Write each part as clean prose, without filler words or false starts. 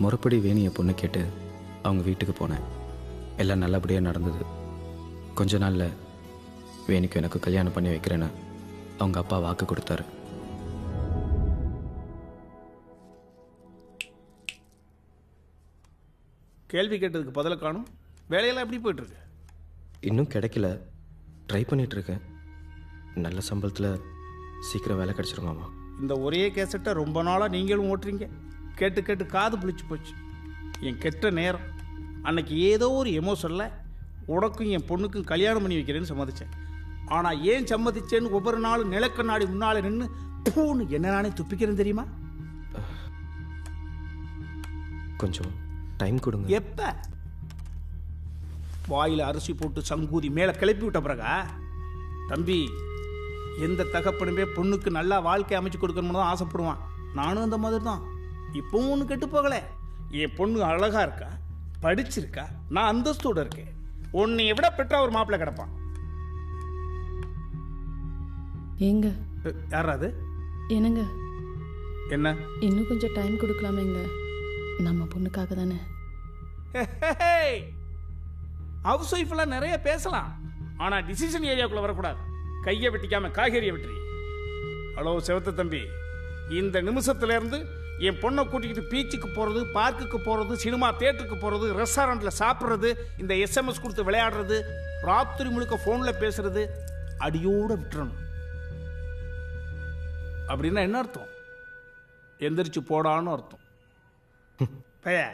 முறைப்படி வேணியை பொண்ணு கேட்டு அவங்க வீட்டுக்கு போனேன். எல்லாம் நல்லபடியாக நடந்தது. கொஞ்ச நாளில் வேணிக்கு எனக்கு கல்யாணம் பண்ணி வைக்கிறேன்னு அவங்க அப்பா வாக்கு கொடுத்தாரு. கேள்வி கேட்டதுக்கு பதில காணும். வேலையெல்லாம் எப்படி போயிட்டுருக்கு? இன்னும் கிடைக்கல, ட்ரை பண்ணிகிட்ருக்கேன். நல்ல சம்பளத்தில் சீக்கிரம் வேலை கிடச்சிருமாமா. இந்த ஒரே கேசட்டை ரொம்ப நாளாக நீங்களும் ஓட்டுறீங்க. கேட்டு கேட்டு காது புளிச்சு போச்சு. என் கெட்ட நேரம். அன்னைக்கு ஏதோ ஒரு எமோஷனில் உனக்கும் என் பொண்ணுக்கும் கல்யாணம் பண்ணி வைக்கிறேன்னு சம்மதிச்சேன். ஆனால் ஏன் சம்மதிச்சேன்னு ஒவ்வொரு நாளும் நிலக்கண்ணாடி முன்னால் நின்று பூன்னு என்ன நானே துப்பிக்கிறேன் தெரியுமா? கொஞ்சம் டைம் கொடுங்க. எப்போ வாயில் அரிசி போட்டு சங்கூதி மேலே கிளப்பி விட்ட பிறகா? தம்பி, எந்த தகப்பனுமே பொண்ணுக்கு நல்லா வாழ்க்கை அமைச்சு கொடுக்கணும்னு தான் ஆசைப்படுவான். நானும் அந்த மாதிரி தான். இப்பவும் ஒன்று கெட்டு போகலை. என் பொண்ணு அழகா இருக்கா, படிச்சிருக்கா, நான் அந்தஸ்தோடு இருக்கேன். உன்னை விட பெற்றா ஒரு மாப்பிள்ளை கிடப்பான். ஏங்க யாராது? என்னங்க, என்ன இன்னும் கொஞ்சம் டைம் கொடுக்கலாமேங்க? நம்ம பொண்ணுக்காக தானே. ஹவுஸ் ஒய்ஃப்லாம் நிறைய பேசலாம், ஆனால் டிசிஷன் ஏரியாவுக்குள்ள வரக்கூடாது. கையை வெட்டிக்காம காய்கறியை வெட்டுறீ. ஹலோ செவத்த தம்பி, இந்த நிமிஷத்துல இருந்து என் பொண்ணை கூட்டிக்கிட்டு பீச்சுக்கு போகிறது, பார்க்குக்கு போகிறது, சினிமா தியேட்டருக்கு போகிறது, ரெஸ்டாரண்ட்டில் சாப்பிட்றது, இந்த எஸ்எம்எஸ் கொடுத்து விளையாடுறது, ராத்திரி முழுக்க ஃபோனில் பேசுறது அடியோடு விட்டுறணும். அப்படின்னா என்ன அர்த்தம்? எந்திரிச்சு போடான்னு அர்த்தம். பைய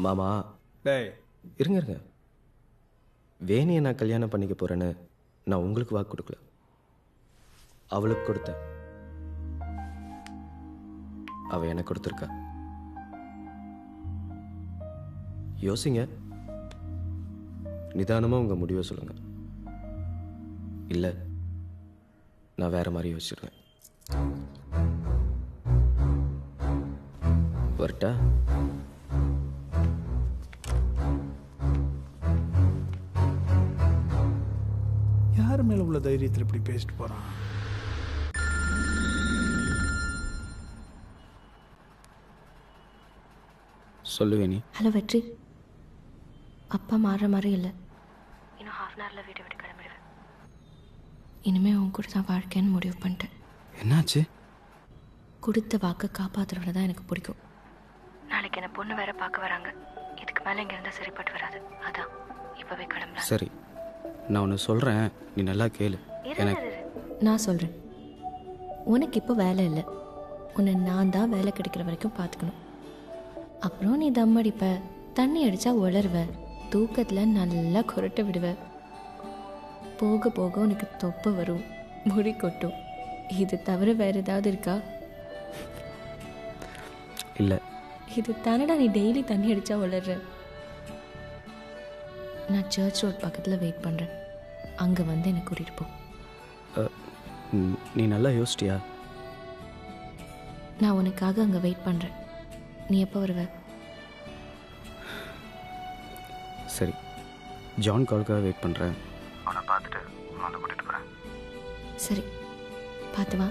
மாமா, டேய் இருங்க இருங்க. வேணியை நான் கல்யாணம் பண்ணிக்க போகிறேன்னு நான் உங்களுக்கு வாக்கு கொடுக்கல, அவளுக்கு கொடுத்தேன். அவ எனக்கு கொடுத்துருக்கா. யோசிங்க, நிதானமாக உங்கள் முடிவை சொல்லுங்க. இல்லை நான் வேற மாதிரி யோசிச்சிருவேன். வரட்டா? யார் மேல உள்ள தைரியத்தில் இப்படி பேசிட்டு போறான்? சொல்லுவேனி. ஹலோ வெற்றி, அப்பா மாறுற மாதிரி இல்லை. இன்னும் ஹாஃப் அன் ஹவரில் வீட்டை விட்டு கிளம்பிடுவேன். இனிமேல் உன் கூட தான் வாழ்க்கைன்னு முடிவு பண்ணிட்டேன். என்னாச்சு? கொடுத்த வாக்கை காப்பாற்றுறது தான் எனக்கு பிடிக்கும். நாளைக்கு என்ன பொண்ணு வேற பார்க்க வராங்க. இதுக்கு மேலே இங்கே இருந்தால் சரிப்பட்டு வராது. அதான் இப்போவே கிளம்புறேன். சரி, நான் ஒன்று சொல்கிறேன், நீ நல்லா கேளு. எனக்கு நான் சொல்கிறேன், உனக்கு இப்போ வேலை இல்லை. உன்னை நான் தான் வேலை கிடைக்கிற வரைக்கும் பார்த்துக்கணும். அப்புறம் நீ தம் அடிப்ப, தண்ணி அடித்தா உளருவ, தூக்கத்தில் நல்லா குரட்ட விடுவ. போக போக உனக்கு தொப்பை வரும், முடி கொட்டும். இது தவிர வேறு ஏதாவது இருக்கா? இல்லை. இது தானடா நீ டெய்லி தண்ணி அடித்தா உளர்ற. நான் சர்ச் ரோட் பக்கத்தில் வெயிட் பண்ணுறேன். அங்கே வந்து என்னை கூட்டிகிட்டு போ. நீ நல்லா யோசிச்சியா? நான் உனக்காக அங்கே வெயிட் பண்ணுறேன். நீ எப்போ வருவ? சரி, ஜான் காலுக்காக வெயிட் பண்ணுறேன். அவனை பார்த்துட்டு வந்து கூட்டிகிட்டு போகிறேன். சரி, பார்த்து வா.